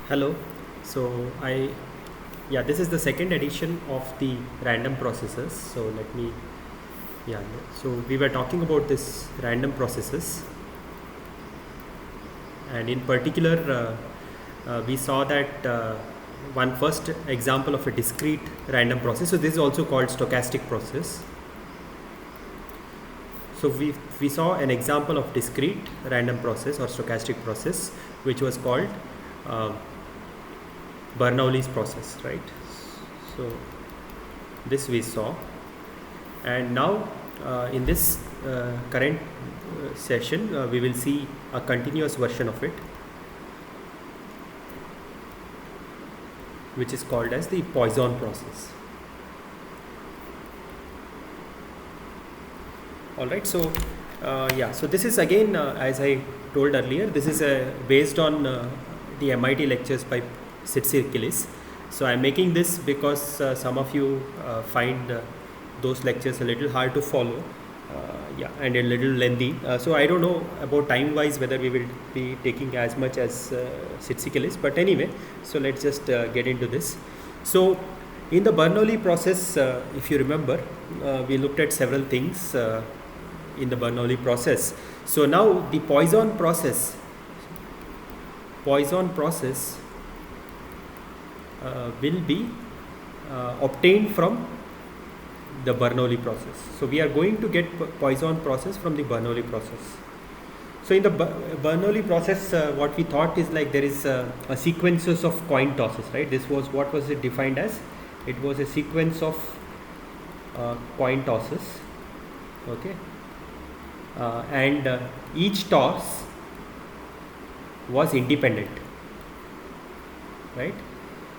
Hello. So this is the second edition of the random processes. So let me, yeah. So we were talking about this random processes, and in particular, we saw that one first example of a discrete random process. So this is also called stochastic process. So we saw an example of discrete random process or stochastic process, which was called uh, Bernoulli's process, right? So this we saw, and now in this current session we will see a continuous version of it, which is called as the Poisson process. All right, so so this is again, as I told earlier, this is based on the MIT lectures by Tsitsi. So I'm making this because some of you find those lectures a little hard to follow, and a little lengthy. So I don't know about time-wise whether we will be taking as much as Tsitsi, but anyway, so let's just get into this. So in the Bernoulli process, if you remember, we looked at several things in the Bernoulli process. So now the Poisson process will be obtained from the Bernoulli process. So we are going to get Poisson process from the Bernoulli process. So in the Bernoulli process, what we thought is like there is a sequences of coin tosses, right? This was, what was it defined as? It was a sequence of coin tosses, okay, and each toss was independent, right?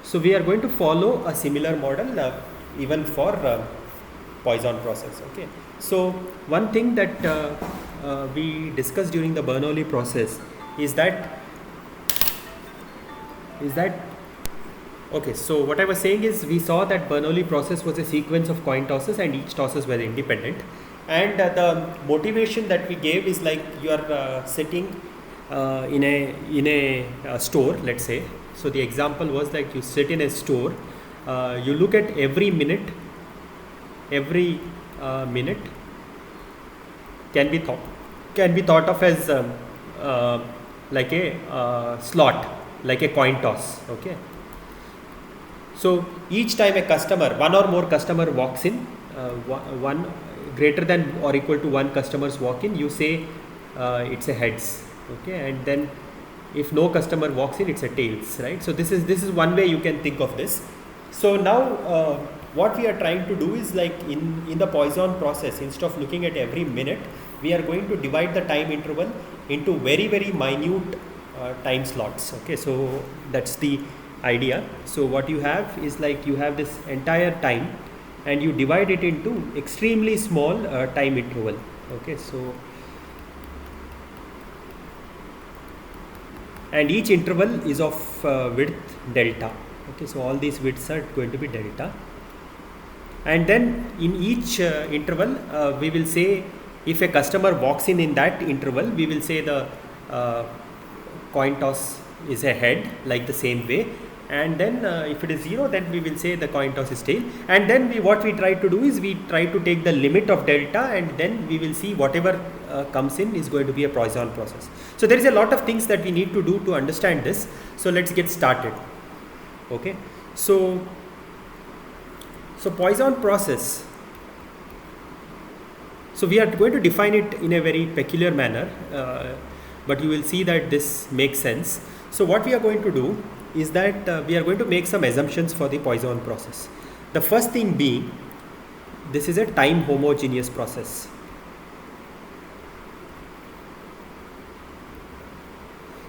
So we are going to follow a similar model even for Poisson process, okay. So one thing that we discussed during the Bernoulli process is that okay, so what I was saying is we saw that Bernoulli process was a sequence of coin tosses and each tosses were independent, and the motivation that we gave is like you are sitting in a store, let's say. So the example was like you sit in a store, you look at every minute can be thought of as like a slot, like a coin toss, okay. So each time a customer, one or more customer walks in, one greater than or equal to one customers walk in, you say it's a heads, okay, and then if no customer walks in, it's a tails, right? So this is one way you can think of this. So now what we are trying to do is like in the Poisson process, instead of looking at every minute, we are going to divide the time interval into very minute time slots, okay. So that's the idea. So what you have is like you have this entire time and you divide it into extremely small time interval, okay. So and each interval is of width delta, okay. So all these widths are going to be delta, and then in each interval we will say if a customer walks in that interval, we will say the coin toss is a head, like the same way, and then if it is 0, then we will say the coin toss is tail, and then what we try to do is we try to take the limit of delta, and then we will see whatever comes in is going to be a Poisson process. So there is a lot of things that we need to do to understand this. So let's get started, okay. So Poisson process, so we are going to define it in a very peculiar manner, but you will see that this makes sense. So what we are going to do is that we are going to make some assumptions for the Poisson process. The first thing being, this is a time homogeneous process.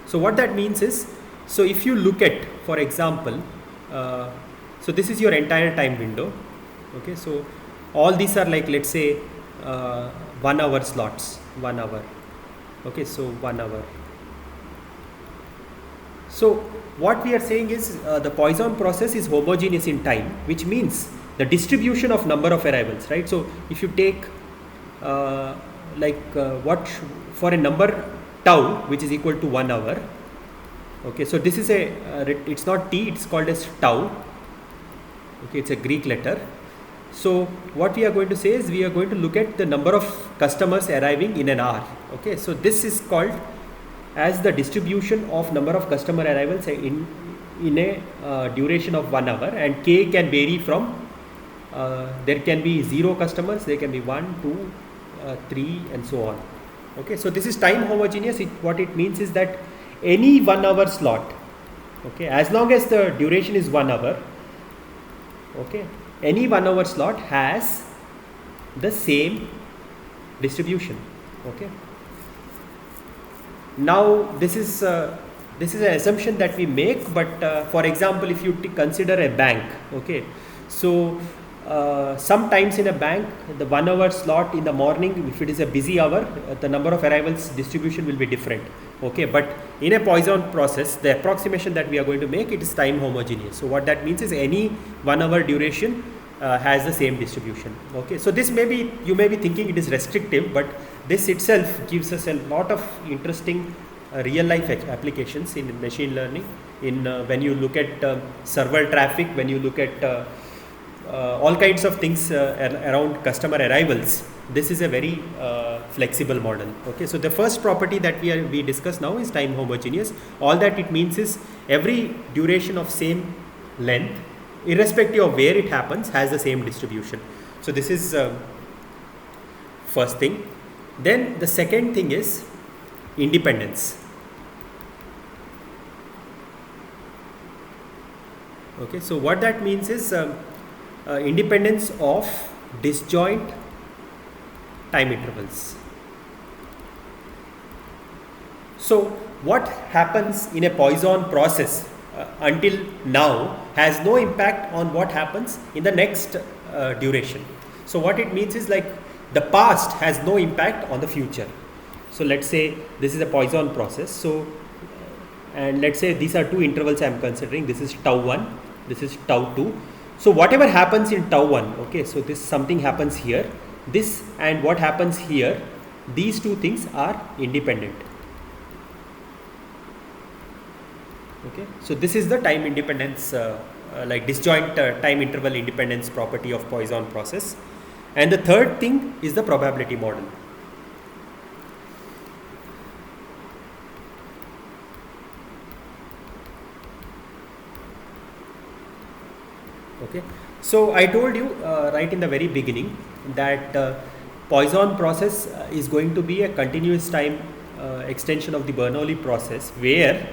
So what that means is, so if you look at, for example, so this is your entire time window, okay. So all these are like, let's say 1 hour slots, 1 hour, okay. So 1 hour. So what we are saying is the Poisson process is homogeneous in time, which means the distribution of number of arrivals, right? So if you take what for a number tau, which is equal to 1 hour, Okay, so this is it's not t, it's called as tau. Okay, it's a Greek letter. So what we are going to say is we are going to look at the number of customers arriving in an hour. Okay, so this is called as the distribution of number of customer arrivals in a duration of 1 hour, and k can vary from there can be 0 customers, there can be 1, 2, 3 and so on. Okay, so this is time homogeneous. What it means is that any 1 hour slot, okay, as long as the duration is 1 hour, okay, any 1 hour slot has the same distribution. Okay, now this is an assumption that we make, but for example, if you consider a bank, okay, so sometimes in a bank the 1 hour slot in the morning, if it is a busy hour, the number of arrivals distribution will be different. Okay, but in a Poisson process, the approximation that we are going to make, it is time homogeneous. So what that means is any 1 hour duration has the same distribution. Okay, so this may be, you may be thinking it is restrictive, but this itself gives us a lot of interesting real life applications in machine learning. In when you look at server traffic, when you look at all kinds of things around customer arrivals, this is a very flexible model. Okay, so the first property that we discuss now is time homogeneous. All that it means is every duration of same length, irrespective of where it happens, has the same distribution. So this is first thing. Then the second thing is independence. Okay, so what that means is independence of disjoint time intervals. So what happens in a Poisson process until now has no impact on what happens in the next duration. So what it means is, like, the past has no impact on the future. So let's say this is a Poisson process. So and let's say these are two intervals I am considering. This is tau 1, this is tau 2. So whatever happens in tau 1, okay, so this something happens here, this and what happens here, these two things are independent. Okay, so this is the time independence, like disjoint time interval independence property of Poisson process. And the third thing is the probability model. Okay, so I told you right in the very beginning that Poisson process is going to be a continuous time extension of the Bernoulli process, where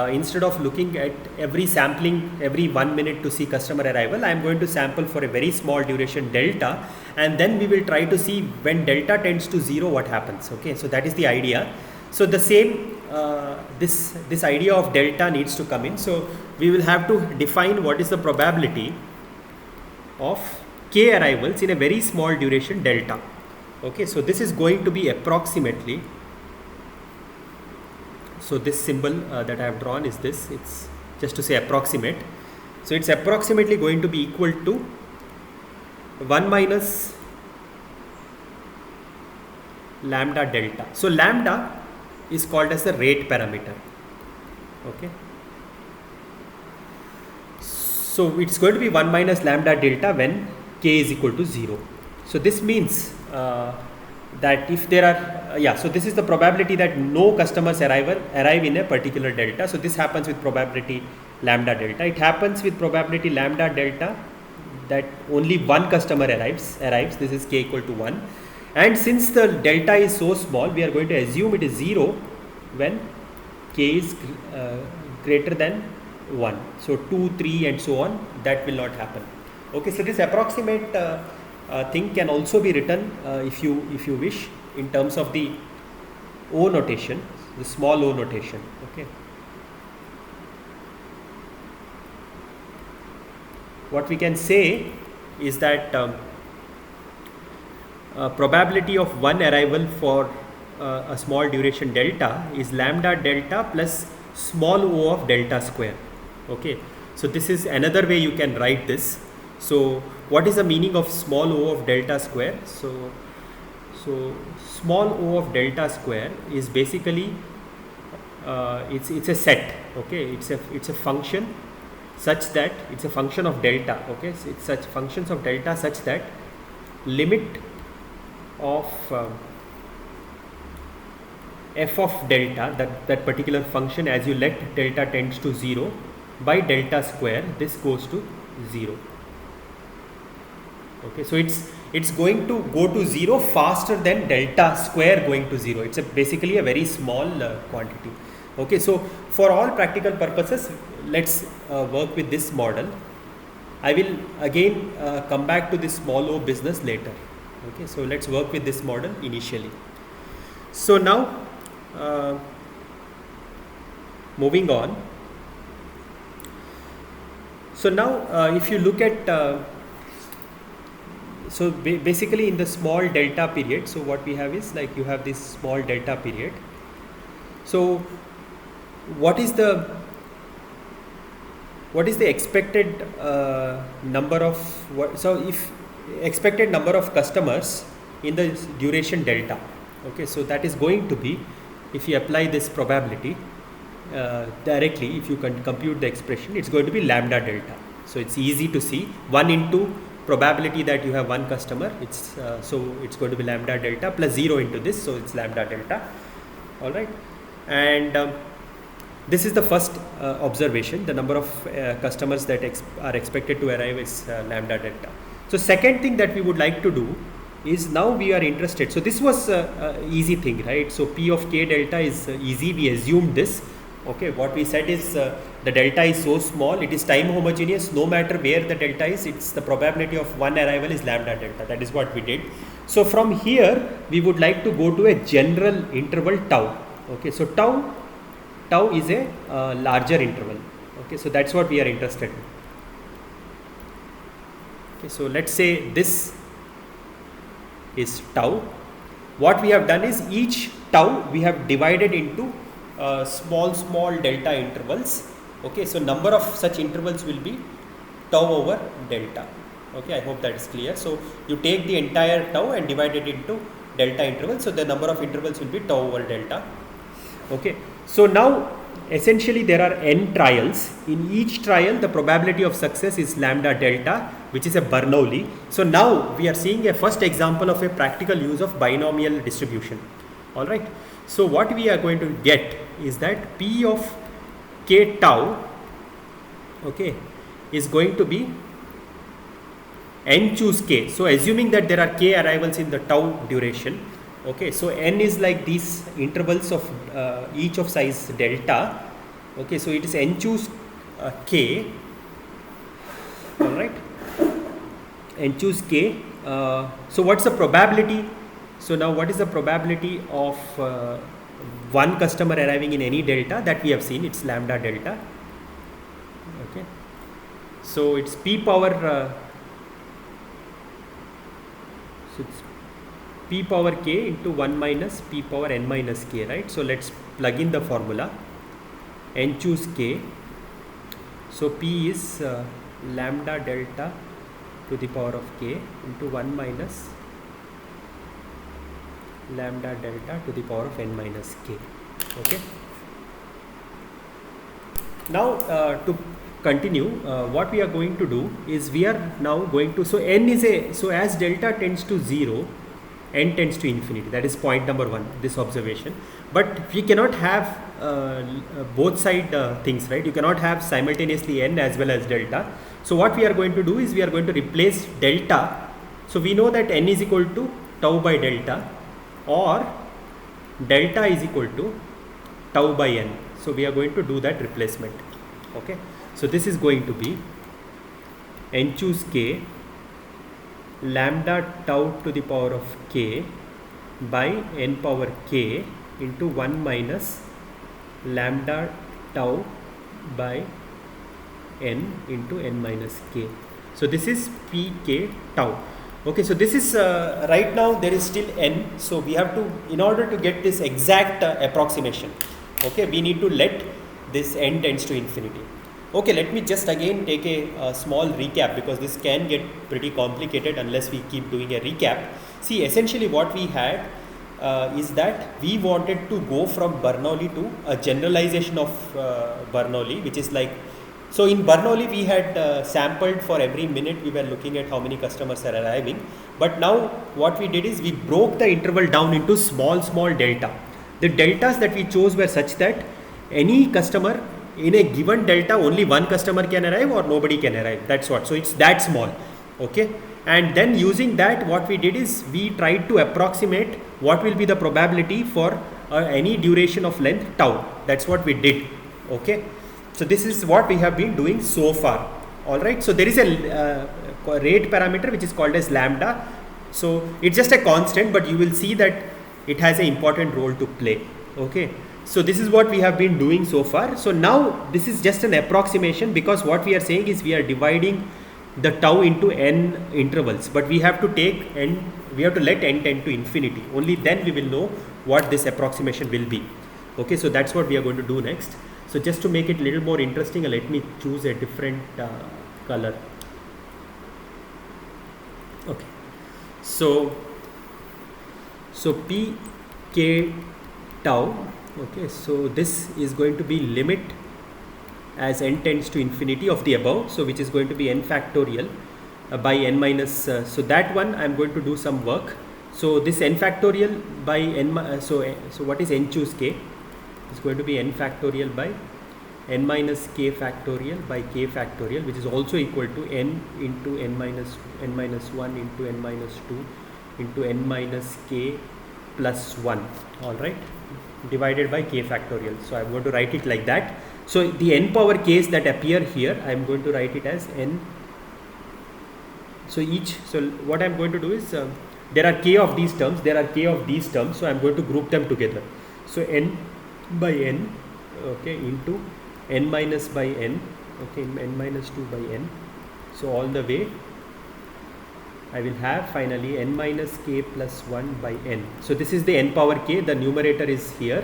instead of looking at every sampling every 1 minute to see customer arrival, I am going to sample for a very small duration delta, and then we will try to see when delta tends to 0 what happens. Okay, so that is the idea. So the same this idea of delta needs to come in. So we will have to define what is the probability of k arrivals in a very small duration delta. Okay, so this is going to be approximately, so this symbol that I have drawn is this, it's just to say approximate. So it's approximately going to be equal to 1 minus lambda delta. So lambda is called as the rate parameter. Okay, so it's going to be 1 minus lambda delta when k is equal to 0. So this means that if there are so this is the probability that no customers arrive in a particular delta. So this happens with probability lambda delta. It happens with probability lambda delta that only one customer arrives. This is k equal to 1. And since the delta is so small, we are going to assume it is 0 when k is greater than 1. So 2, 3 and so on, that will not happen. Okay, so this approximate thing can also be written if you wish in terms of the O notation, the small o notation. Okay, what we can say is that probability of one arrival for a small duration delta is lambda delta plus small o of delta square. Okay, so this is another way you can write this. So what is the meaning of small o of delta square? So small o of delta square is basically it's a set. Okay, it's a function such that it's a function of delta. Okay, so it's such functions of delta such that limit of f of delta, that particular function, as you let delta tends to 0 by delta square, this goes to 0. Okay, so it's going to go to 0 faster than delta square going to 0. It's basically a very small quantity. Okay, so for all practical purposes, let's work with this model. I will again come back to this small o business later. Okay, so let's work with this model initially. So now moving on. So now if you look at so basically in the small delta period, so what we have is like you have this small delta period. So what is the expected number of so if expected number of customers in the duration delta. Okay, so that is going to be, if you apply this probability directly, if you can compute the expression, it's going to be lambda delta. So it's easy to see, 1 into probability that you have one customer, it's so it's going to be lambda delta plus 0 into this, so it's lambda delta. All right, and this is the first observation. The number of customers that are expected to arrive is lambda delta. So second thing that we would like to do is, now we are interested. So this was easy thing, right? So P of k delta is easy. We assumed this. Okay, what we said is the delta is so small, it is time homogeneous. No matter where the delta is, it's the probability of one arrival is lambda delta. That is what we did. So from here, we would like to go to a general interval tau. Okay, so tau is a larger interval. Okay, so that's what we are interested in. Okay, so let's say this is tau. What we have done is, each tau we have divided into small delta intervals. Okay, so number of such intervals will be tau over delta. Okay, I hope that is clear. So you take the entire tau and divide it into delta intervals. So the number of intervals will be tau over delta. Okay, so now essentially there are n trials. In each trial, the probability of success is lambda delta, which is a Bernoulli. So now we are seeing a first example of a practical use of binomial distribution. All right. So what we are going to get is that P of k tau, okay, is going to be n choose k. So assuming that there are k arrivals in the tau duration. Okay, so n is like these intervals of each of size delta. Okay, so it is n choose k. All right, n choose k. So what's the probability? So now what is the probability of one customer arriving in any delta? That we have seen, it's lambda delta. Okay, so it's p power so it's p power k into 1 minus p power n minus k, right? So let's plug in the formula. N choose k. So p is lambda delta to the power of k into 1 minus lambda delta to the power of n minus k. Okay. Now to continue, what we are going to do is, we are now going to, so n is a, so as delta tends to 0, n tends to infinity. That is point number 1, this observation. But we cannot have both side things, right? You cannot have simultaneously n as well as delta. So what we are going to do is, we are going to replace delta. So we know that n is equal to tau by delta, or delta is equal to tau by n. So we are going to do that replacement. Okay, so this is going to be n choose k lambda tau to the power of k by n power k into 1 minus lambda tau by n into n minus k. So this is pk tau. Okay, so this is right now there is still n. So we have to, in order to get this exact approximation, okay, we need to let this n tends to infinity. Okay, let me just again take a small recap, because this can get pretty complicated unless we keep doing a recap. See, essentially what we had, is that we wanted to go from Bernoulli to a generalization of Bernoulli, which is like, so in Bernoulli we had sampled for every minute, we were looking at how many customers are arriving, but now what we did is we broke the interval down into small delta. The deltas that we chose were such that any customer in a given delta, only one customer can arrive or nobody can arrive. That's what. So it's that small. Okay. And then using that, what we did is we tried to approximate what will be the probability for any duration of length tau. That's what we did. Okay. So this is what we have been doing so far. All right. So there is a rate parameter which is called as lambda. So it's just a constant, but you will see that it has an important role to play. Okay. So this is what we have been doing so far. So now this is just an approximation, because what we are saying is we are dividing the tau into n intervals, but we have to take n, we have to let n tend to infinity. Only then we will know what this approximation will be. Okay, so that's what we are going to do next. So just to make it a little more interesting, let me choose a different color. Okay, so pk tau. Okay, so this is going to be limit as n tends to infinity of the above, so which is going to be n factorial by n minus, so that one I am going to do some work. So this n factorial by n, so what is n choose k? It's going to be n factorial by n minus k factorial by k factorial, which is also equal to n into n minus 1 into n minus 2 into n minus k plus 1, all right, divided by k factorial. So I'm going to write it like that. So the n power k's that appear here, I'm going to write it as n. So what I'm going to do is, there are k of these terms, there are k of these terms, so I'm going to group them together. So n by n, okay, into n minus by n, okay, n minus 2 by n. So all the way I will have finally n minus k plus 1 by n. So this is the n power k, the numerator is here.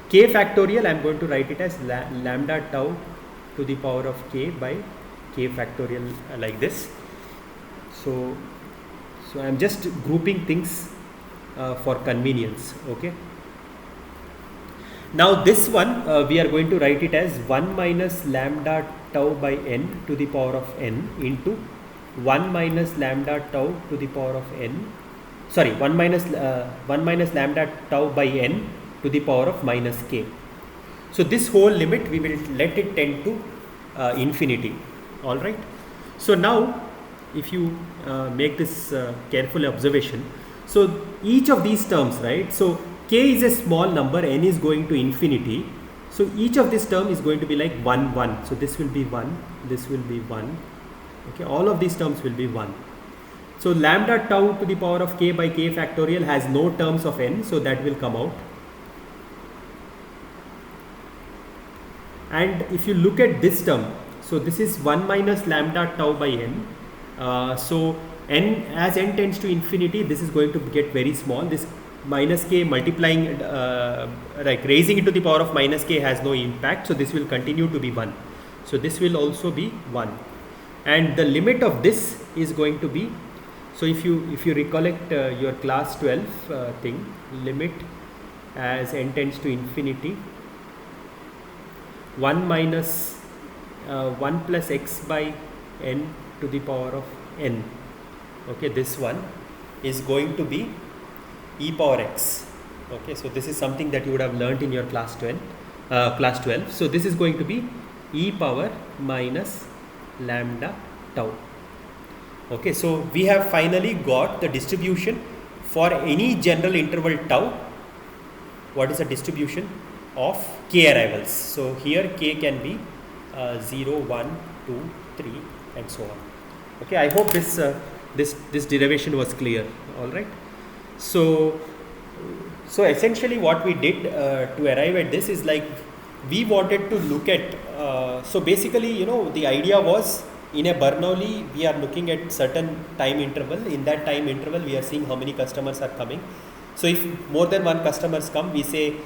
K factorial, I am going to write it as lambda tau to the power of k by k factorial, like this. So I am just grouping things for convenience. Okay. Now this one we are going to write it as 1 minus lambda tau by n to the power of n into 1 minus lambda tau to the power of n, sorry, 1 minus lambda tau by n to the power of minus k. So this whole limit we will let it tend to infinity. All right. So now if you make this careful observation, so each of these terms, right, so k is a small number, n is going to infinity, so each of this term is going to be like 1 1. So this will be 1, this will be 1, okay, all of these terms will be 1. So lambda tau to the power of k by k factorial has no terms of n, so that will come out. And if you look at this term, so this is 1 minus lambda tau by n. So n, as n tends to infinity, this is going to get very small. This minus k multiplying, like raising it to the power of minus k has no impact. So this will continue to be 1. So this will also be 1. And the limit of this is going to be, so if you recollect your class 12 thing, limit as n tends to infinity, 1 minus 1 plus x by n to the power of n. Okay, this one is going to be e power x. Okay, so this is something that you would have learnt in your class 12. So this is going to be e power minus lambda tau. Okay, so we have finally got the distribution for any general interval tau. What is the distribution of k arrivals? So here k can be 0, 1, 2, 3 and so on. Okay, I hope this derivation was clear. All right. So essentially what we did to arrive at this is like, we wanted to look at, so basically, you know, the idea was, in a Bernoulli we are looking at certain time interval. In that time interval we are seeing how many customers are coming. So if more than one customers come, we say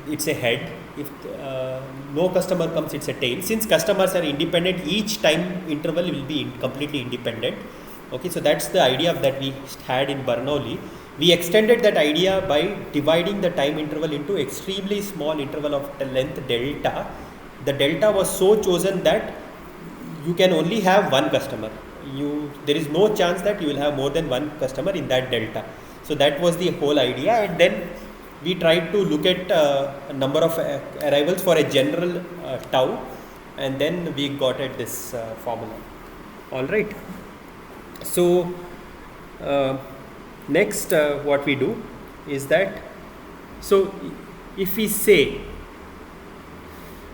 it's a head. If no customer comes, it's a tail. Since customers are independent, each time interval will be completely independent. Okay, so that's the idea that we had in Bernoulli. We extended that idea by dividing the time interval into extremely small interval of length delta. The delta was so chosen that you can only have one customer. There is no chance that you will have more than one customer in that delta. So that was the whole idea, and then we tried to look at a number of arrivals for a general tau, and then we got at this formula. All right. So next what we do is that, so if we say,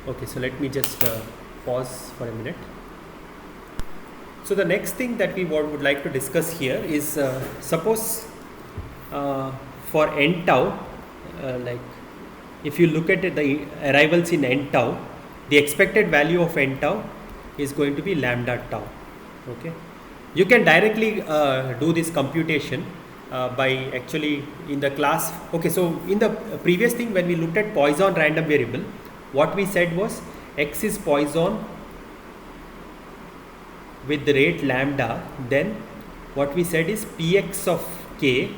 okay, so let me just pause for a minute. So the next thing that we would like to discuss here is suppose for n tau, like if you look at the arrivals in n tau, the expected value of n tau is going to be lambda tau. Okay, you can directly do this computation by actually in the class. Okay, so in the previous thing when we looked at Poisson random variable, what we said was x is Poisson with the rate lambda, then what we said is px of k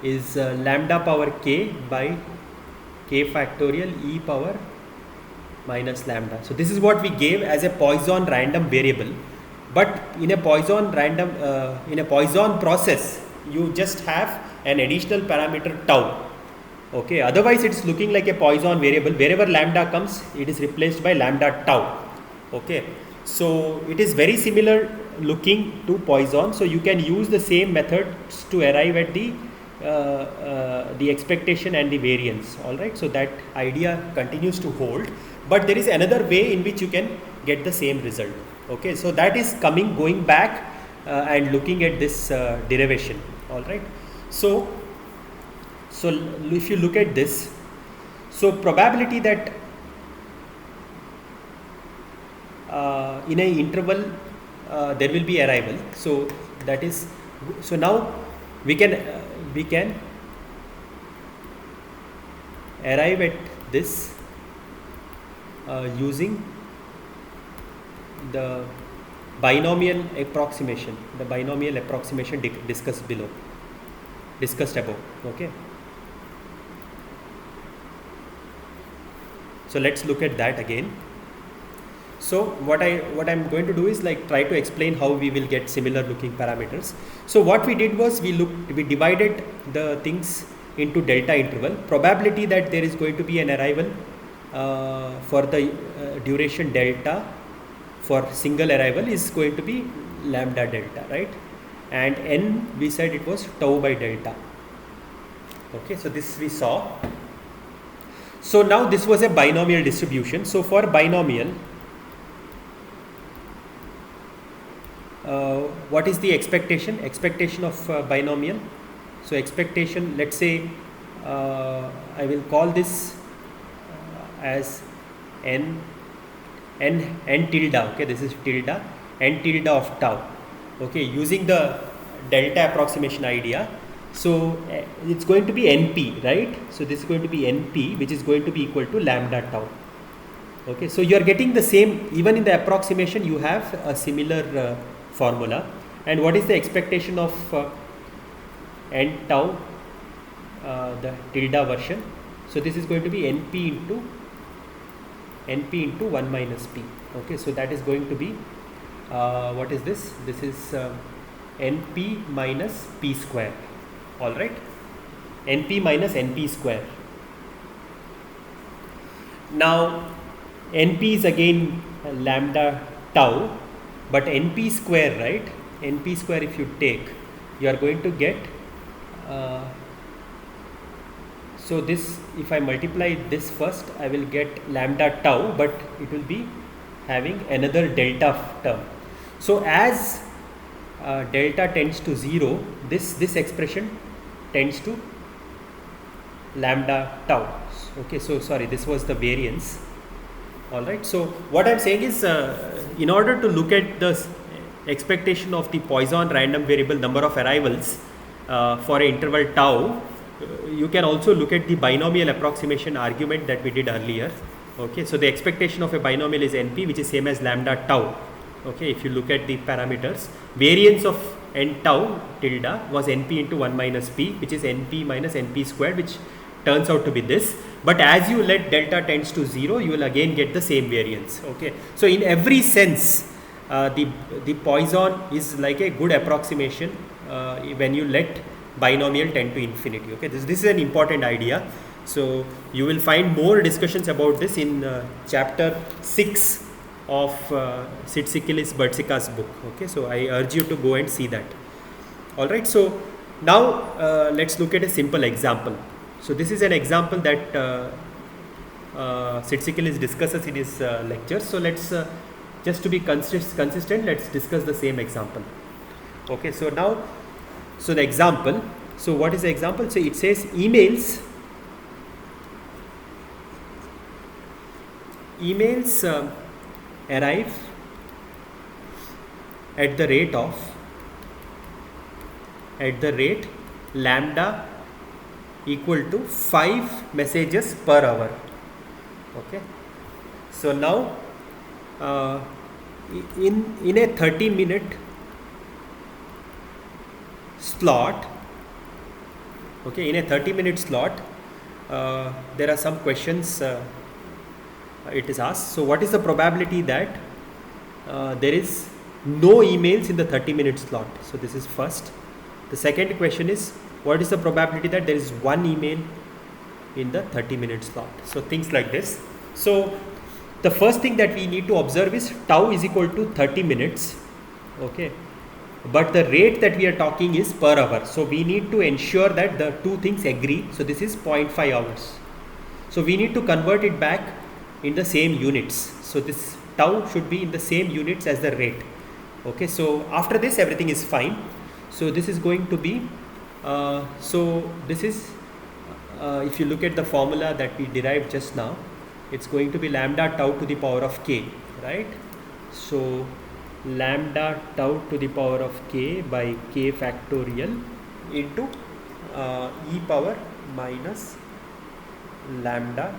is lambda power k by k factorial e power minus lambda. So this is what we gave as a Poisson random variable, but in a Poisson random in a Poisson process you just have an additional parameter tau. Okay, otherwise it's looking like a Poisson variable. Wherever lambda comes, it is replaced by lambda tau. Okay, so it is very similar looking to Poisson. So you can use the same methods to arrive at the expectation and the variance. All right, so that idea continues to hold, but there is another way in which you can get the same result. Okay, so that is going back and looking at this derivation. All right, so if you look at this, so probability that in a interval there will be arrival, so that is, so now we can arrive at this using the binomial approximation, discussed above. Okay, so let's look at that again. So what I'm going to do is like try to explain how we will get similar looking parameters. So what we did was we divided the things into delta interval. Probability that there is going to be an arrival for the duration delta for single arrival is going to be lambda delta, right? And n, we said it was tau by delta. Okay, so this we saw. So now this was a binomial distribution. So for binomial, what is the expectation of binomial? So expectation, let's say I will call this as n tilde. Okay, this is tilde, n tilde of tau. Okay, using the delta approximation idea, so it's going to be np, right? So this is going to be np, which is going to be equal to lambda tau. Okay, so you are getting the same, even in the approximation you have a similar formula. And what is the expectation of n tau, the tilde version? So this is going to be np into 1 minus p. Okay, so that is going to be what is this? This is np minus p square. All right, np minus np square. Now np is again lambda tau, but np square, right? Np square, if you take, you are going to get so this, if I multiply this first, I will get lambda tau, but it will be having another delta term. So as delta tends to 0, this expression tends to lambda tau. Okay, so sorry, this was the variance. All right, so what I'm saying is in order to look at the expectation of the Poisson random variable number of arrivals for an interval tau, you can also look at the binomial approximation argument that we did earlier. Okay, so the expectation of a binomial is np, which is same as lambda tau. Okay, if you look at the parameters, variance of and tau tilde was np into 1 minus p, which is np minus np squared, which turns out to be this. But as you let delta tends to 0, you will again get the same variance. Okay, so in every sense, the Poisson is like a good approximation when you let binomial tend to infinity. Okay, this is an important idea. So you will find more discussions about this in chapter 6 of Tzitzikis Bertsika's book. Okay, so I urge you to go and see that. All right, so now let's look at a simple example. So this is an example that Tzitzikis discusses in his lectures. So let's just to be consistent, let's discuss the same example. Okay, so now, so the example, so what is the example? So it says emails arrive at the rate lambda equal to 5 messages per hour. Okay, so now in a 30-minute slot, okay, in a 30-minute slot, there are some questions it is asked. So what is the probability that there is no emails in the 30-minute slot? So this is first. The second question is, what is the probability that there is one email in the 30-minute slot? So things like this. So the first thing that we need to observe is tau is equal to 30 minutes. Okay, but the rate that we are talking is per hour. So we need to ensure that the two things agree. So this is 0.5 hours. So we need to convert it back in the same units. So this tau should be in the same units as the rate. Okay, so after this everything is fine. So this is going to be so this is if you look at the formula that we derived just now, it's going to be lambda tau to the power of k, right? So lambda tau to the power of k by k factorial into e power minus lambda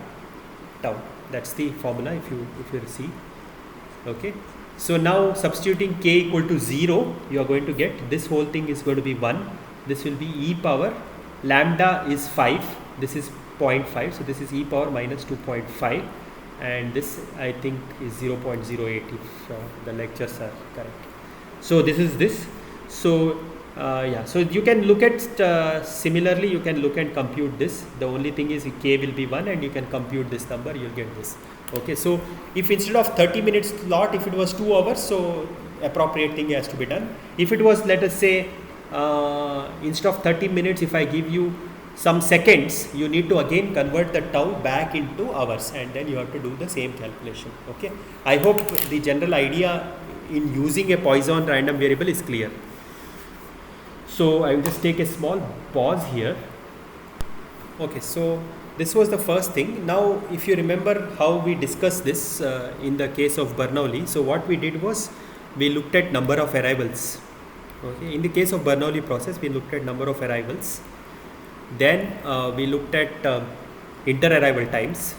tau. That's the formula if you see. Okay, so now substituting k equal to 0, you are going to get this whole thing is going to be 1. This will be e power, lambda is 5, this is 0.5, so this is e power minus 2.5, and this I think is 0.08 if the lectures are correct. So this is this. So yeah, so you can look at similarly you can look and compute this. The only thing is k will be 1 and you can compute this number, you'll get this. Okay, so if instead of 30 minutes slot, if it was 2 hours, so appropriate thing has to be done. If it was, let us say, instead of 30 minutes, if I give you some seconds, you need to again convert the tau back into hours, and then you have to do the same calculation. Okay, I hope the general idea in using a Poisson random variable is clear. So I will just take a small pause here. Okay, so this was the first thing. Now if you remember how we discussed this in the case of Bernoulli, so what we did was we looked at number of arrivals. Okay, in the case of Bernoulli process, we looked at number of arrivals. Then we looked at inter-arrival times.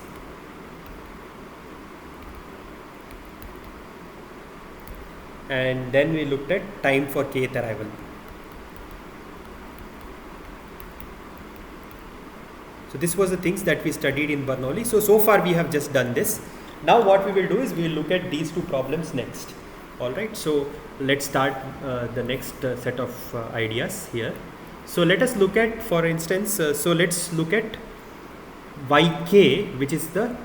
And then we looked at time for kth arrival. So this was the things that we studied in Bernoulli. So far we have just done this. Now what we will do is we will look at these two problems next. Alright, so let's start the next set of ideas here. So let us look at, for instance, so let's look at yk, which is the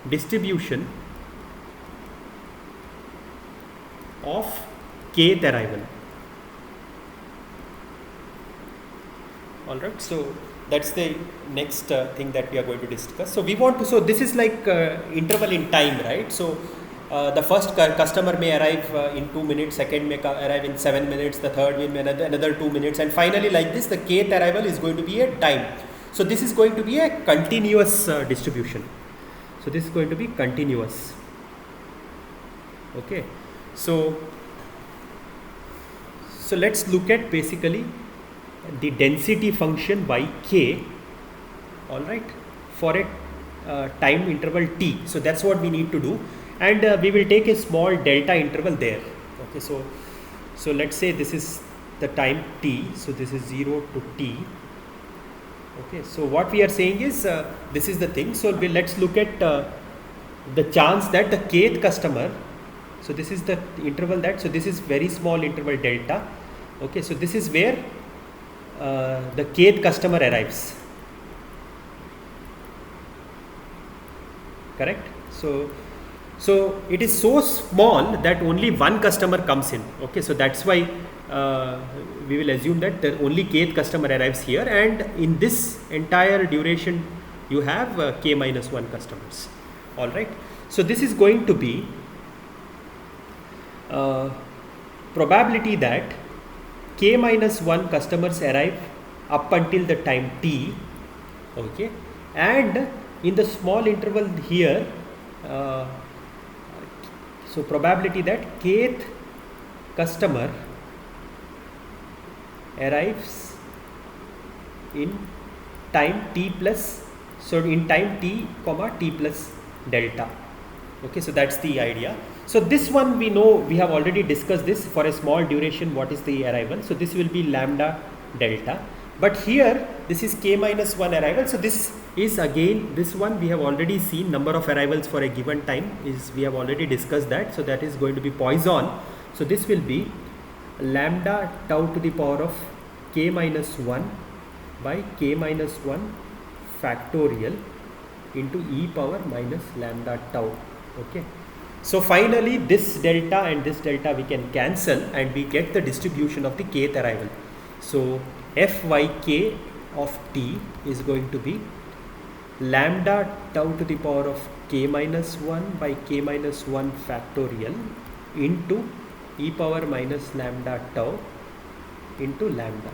distribution of kth arrival. Alright, so that's the next thing that we are going to discuss. So we want to, so this is like interval in time, right? So the first customer may arrive in 2 minutes, second may arrive in 7 minutes, the third will be another 2 minutes, and finally like this the kth arrival is going to be a time. So this is going to be a continuous distribution. So this is going to be continuous. Okay, so let's look at basically the density function yk, all right, for a time interval t. So that's what we need to do, and we will take a small delta interval there. Okay, so So let's say this is the time t, so this is 0 to t. Okay, so what we are saying is this is the thing. So let's look at the chance that the kth customer, so this is the interval that, so this is very small interval delta. Okay, so this is where the kth customer arrives. Correct? So it is so small that only one customer comes in. Okay, so that's why we will assume that the only kth customer arrives here, and in this entire duration you have k minus 1 customers. All right. So this is going to be probability that k minus 1 customers arrive up until the time t. Okay, and in the small interval here, so probability that kth customer arrives in time t plus, so in time t comma t plus delta. Okay, so that's the idea. So this one we know, we have already discussed this. For a small duration, what is the arrival? So this will be lambda delta, but here this is k minus 1 arrival. So this is again, this one we have already seen, number of arrivals for a given time is, we have already discussed that. So that is going to be Poisson. So this will be lambda tau to the power of k minus 1 by k minus 1 factorial into e power minus lambda tau. Okay, so finally this delta and this delta we can cancel, and we get the distribution of the kth arrival. So fyk of t is going to be lambda tau to the power of k minus 1 by k minus 1 factorial into e power minus lambda tau into lambda.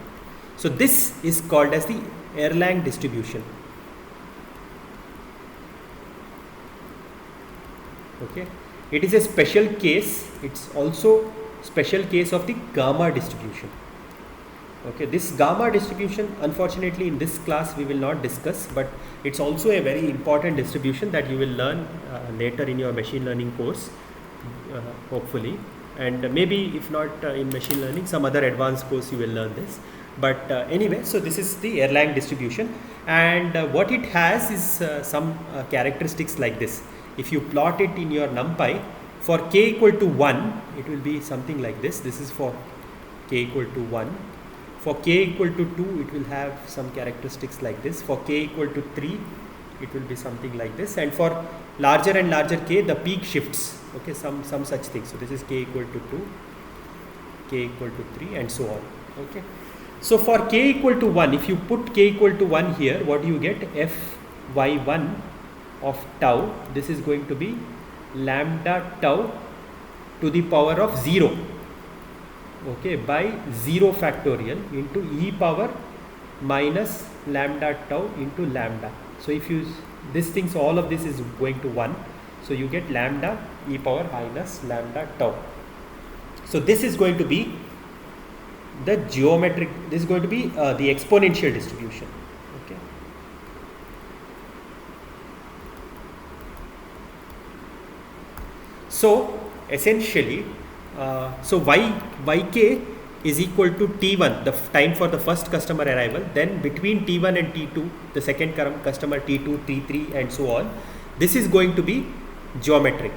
So this is called as the Erlang distribution. Okay, it is a special case. It's also special case of the gamma distribution. Okay, this gamma distribution, unfortunately in this class we will not discuss, but it's also a very important distribution that you will learn later in your machine learning course, hopefully, and maybe if not in machine learning, some other advanced course you will learn this. But anyway, so this is the Erlang distribution, and what it has is some characteristics like this. If you plot it in your NumPy, for k equal to 1, it will be something like this. This is for k equal to 1. For k equal to 2, it will have some characteristics like this. For k equal to 3, it will be something like this. And for larger and larger k, the peak shifts. Okay, some such things. So this is k equal to 2, k equal to 3, and so on. Okay. So for k equal to 1, if you put k equal to 1 here, what do you get? Fy1 of tau, this is going to be lambda tau to the power of 0, okay, by 0 factorial into e power minus lambda tau into lambda. So if you, this thing, so all of this is going to 1, so you get lambda e power minus lambda tau. So this is going to be the geometric, this is going to be the exponential distribution. Okay. So essentially, so yk is equal to t1, the time for the first customer arrival, then between t1 and t2, the second customer t2, t3, and so on. This is going to be geometric.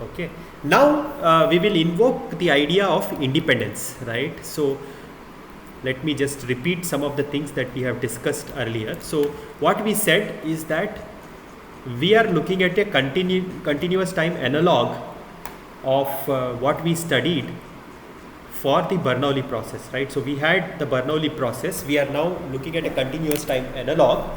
Okay. Now we will invoke the idea of independence, right? So let me just repeat some of the things that we have discussed earlier. So what we said is that we are looking at a continuous time analog of what we studied for the Bernoulli process, right? So we had the Bernoulli process, we are now looking at a continuous time analog.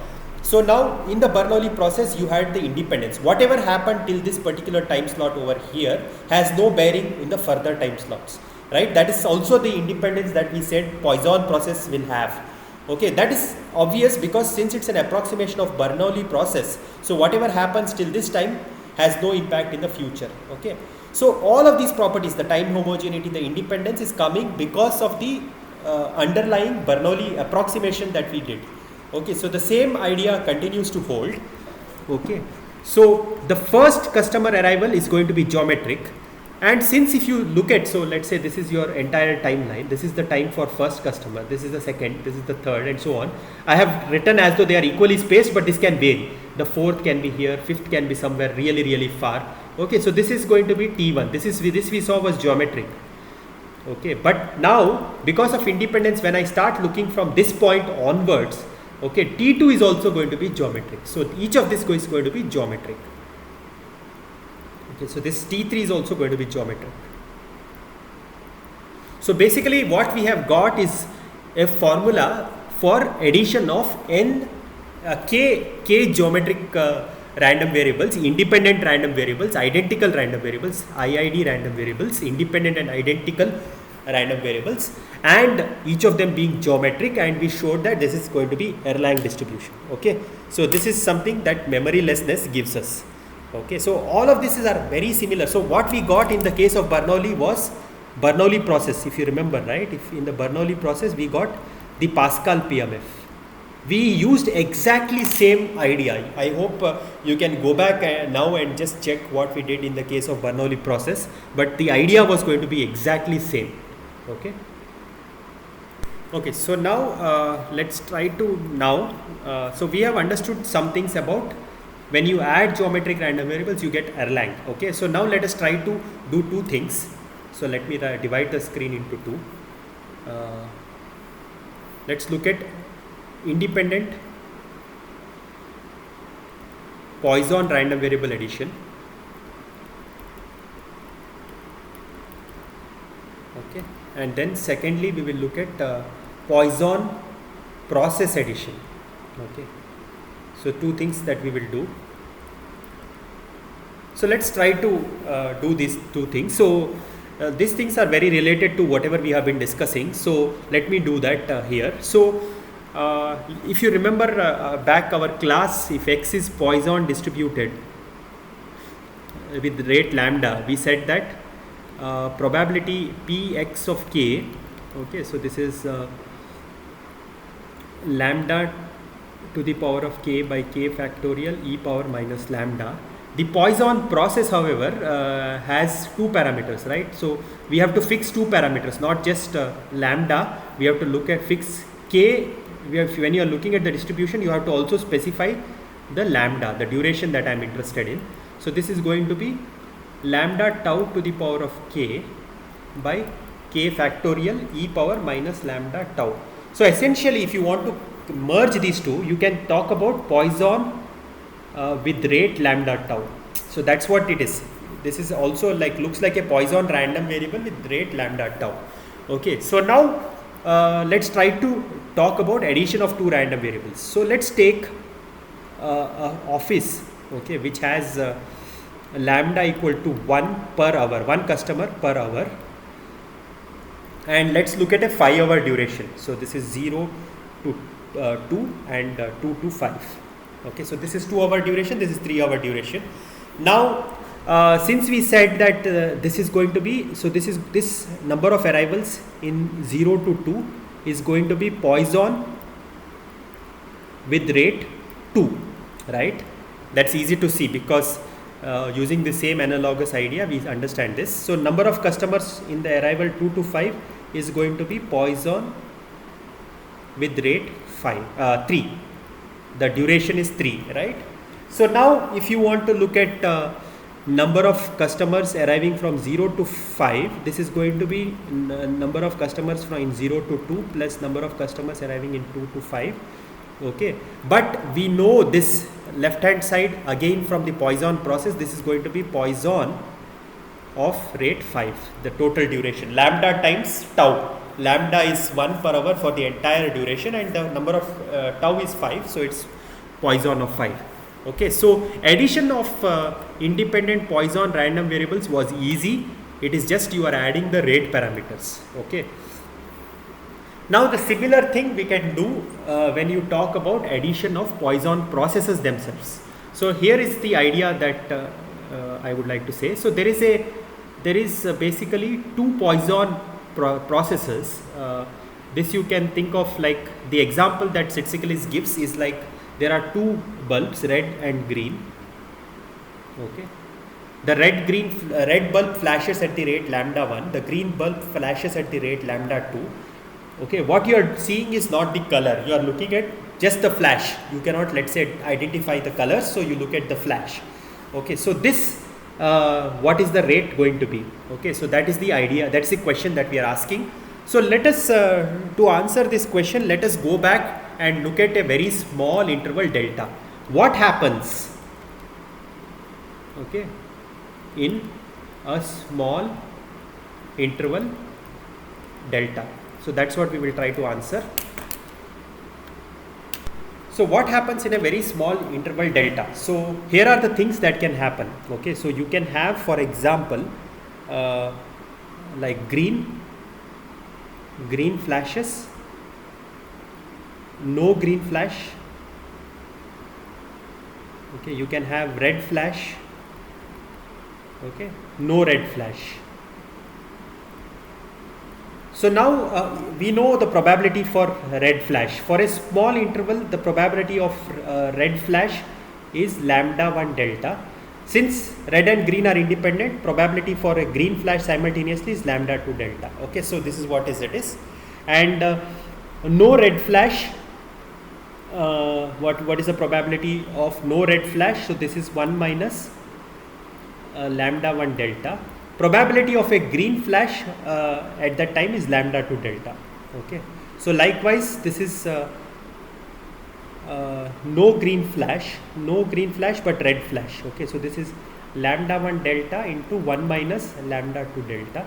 So now in the Bernoulli process you had the independence. Whatever happened till this particular time slot over here has no bearing in the further time slots, right? That is also the independence that we said Poisson process will have. Okay, that is obvious because since it's an approximation of Bernoulli process, so whatever happens till this time has no impact in the future. Okay, so all of these properties, the time homogeneity, the independence, is coming because of the underlying Bernoulli approximation that we did. Okay, so the same idea continues to hold. Okay, so the first customer arrival is going to be geometric, And since if you look at, so let's say this is your entire timeline, this is the time for first customer, this is the second, this is the third, and so on. I have written as though they are equally spaced, but this can vary. The fourth can be here, fifth can be somewhere really, really far. Okay, so this is going to be T1. This we saw was geometric. Okay, but now because of independence, when I start looking from this point onwards, okay, T2 is also going to be geometric. So each of this is going to be geometric. Okay, so this T3 is also going to be geometric. So basically what we have got is a formula for addition of n k geometric random variables, independent random variables, identical random variables, IID random variables, independent and identical random variables, and each of them being geometric, and we showed that this is going to be Erlang distribution. Okay, so this is something that memorylessness gives us. Okay, so all of these are very similar. So what we got in the case of Bernoulli was Bernoulli process, if you remember, right? If in the Bernoulli process we got the Pascal PMF. We used exactly same idea. I hope you can go back now and just check what we did in the case of Bernoulli process, but the idea was going to be exactly same. Okay. Okay, so now let's try to so we have understood some things about when you add geometric random variables you get Erlang. Okay, so now let us try to do two things. So let me divide the screen into two. Let's look at independent Poisson random variable addition. Okay, and then secondly we will look at Poisson process addition. Okay, so two things that we will do. So let's try to do these two things. So these things are very related to whatever we have been discussing. So let me do that here. So if you remember back our class, if X is Poisson distributed with rate lambda, we said that probability Px of k, okay, so this is lambda to the power of k by k factorial e power minus lambda. The Poisson process, however, has two parameters, right? So we have to fix two parameters, not just lambda. We have to look at fix k. When you are looking at the distribution, you have to also specify the lambda, the duration that I am interested in. So this is going to be lambda tau to the power of k by k factorial e power minus lambda tau. So essentially, if you want to merge these two, you can talk about Poisson with rate lambda tau. So that's what it is. This is also like looks like a Poisson random variable with rate lambda tau. Okay, so now let's try to talk about addition of two random variables. So let's take office, okay, which has lambda equal to 1 per hour, one customer per hour, and let's look at a 5-hour duration. So this is 0 to 2 and 2 to 5. Okay, so this is 2-hour duration, this is 3-hour duration. Now since we said that this is going to be, so this number of arrivals in 0 to 2 is going to be Poisson with rate 2, right? That's easy to see because using the same analogous idea we understand this. So number of customers in the arrival 2 to 5 is going to be Poisson with rate 3. The duration is 3, right? So now if you want to look at number of customers arriving from 0 to 5, this is going to be number of customers from 0 to 2 plus number of customers arriving in 2 to 5. Okay, but we know this left hand side again from the Poisson process, this is going to be Poisson of rate 5, the total duration, lambda times tau. Lambda is 1 per hour for the entire duration and the number of tau is 5, so it's Poisson of 5. Okay, so addition of independent Poisson random variables was easy. It is just you are adding the rate parameters. Okay. Now the similar thing we can do when you talk about addition of Poisson processes themselves. So here is the idea that I would like to say. So there is basically two Poisson processes. This you can think of like the example that Tsitsiklis gives is like there are two bulbs, red and green. Okay, The red bulb flashes at the rate lambda 1, the green bulb flashes at the rate lambda 2. Okay, what you are seeing is not the color, you are looking at just the flash. You cannot, let's say, identify the colors, so you look at the flash. Okay, so this what is the rate going to be? Okay, so that is the idea, that's the question that we are asking. So let us to answer this question, let us go back and look at a very small interval delta. What happens, okay, in a small interval delta? So that's what we will try to answer. So what happens in a very small interval delta? So here are the things that can happen. Okay, so you can have, for example, like green flashes, no green flash. Okay, you can have red flash. Okay, no red flash. So now we know the probability for red flash. For a small interval, the probability of red flash is lambda 1 delta. Since red and green are independent, probability for a green flash simultaneously is lambda 2 delta. Okay, so this is what it is. And no red flash, what is the probability of no red flash? So this is 1 minus lambda 1 delta. Probability of a green flash at that time is lambda 2 delta. Okay, so likewise this is no green flash but red flash. Okay, so this is lambda 1 delta into 1 minus lambda 2 delta,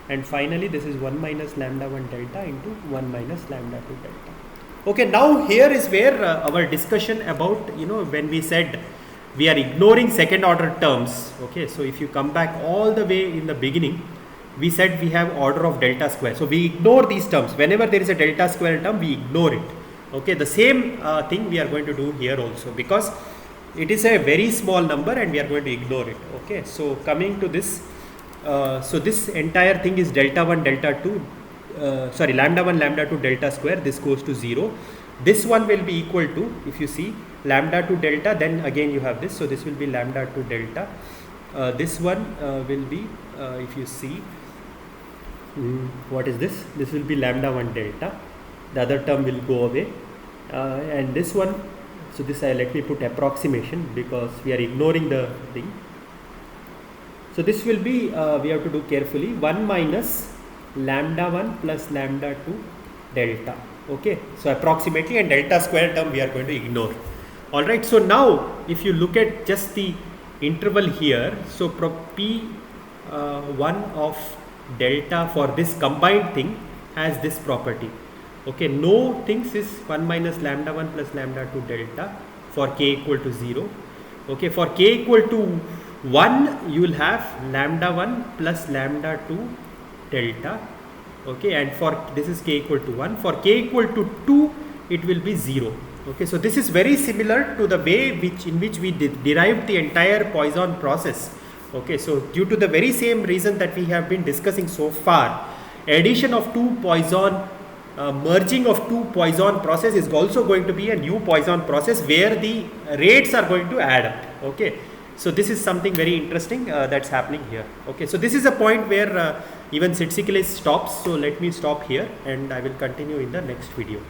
and finally this is 1 minus lambda 1 delta into 1 minus lambda 2 delta. Okay, now here is where our discussion about, when we said we are ignoring second order terms. Okay, so if you come back all the way in the beginning, we said we have order of delta square. So we ignore these terms. Whenever there is a delta square term, we ignore it. Okay, the same thing we are going to do here also, because it is a very small number and we are going to ignore it. Okay, so coming to this, so this entire thing is delta 1, delta 2, lambda 1, lambda 2 delta square. This goes to 0. This one will be equal to, if you see, lambda 2 delta, then again you have this, so this will be lambda 2 delta. This one will be, if you see, what is this? This will be lambda 1 delta. The other term will go away, and this one, so this let me put approximation because we are ignoring the thing. So this will be, we have to do carefully, 1 minus lambda 1 plus lambda 2 delta. Okay, so approximately, and delta square term we are going to ignore. Alright, so now if you look at just the interval here, so P1 of delta for this combined thing has this property. Okay, no things is 1 minus lambda 1 plus lambda 2 delta for k equal to 0. Okay, for k equal to 1, you will have lambda 1 plus lambda 2 delta. Okay, and for this is k equal to 1. For k equal to 2, it will be 0. Okay, so this is very similar to the way in which we derived the entire Poisson process. Okay, so due to the very same reason that we have been discussing so far, addition of two Poisson, merging of two Poisson process is also going to be a new Poisson process where the rates are going to add up. Okay, so this is something very interesting that's happening here. Okay, so this is a point where even Tzitzikles stops. So let me stop here and I will continue in the next video.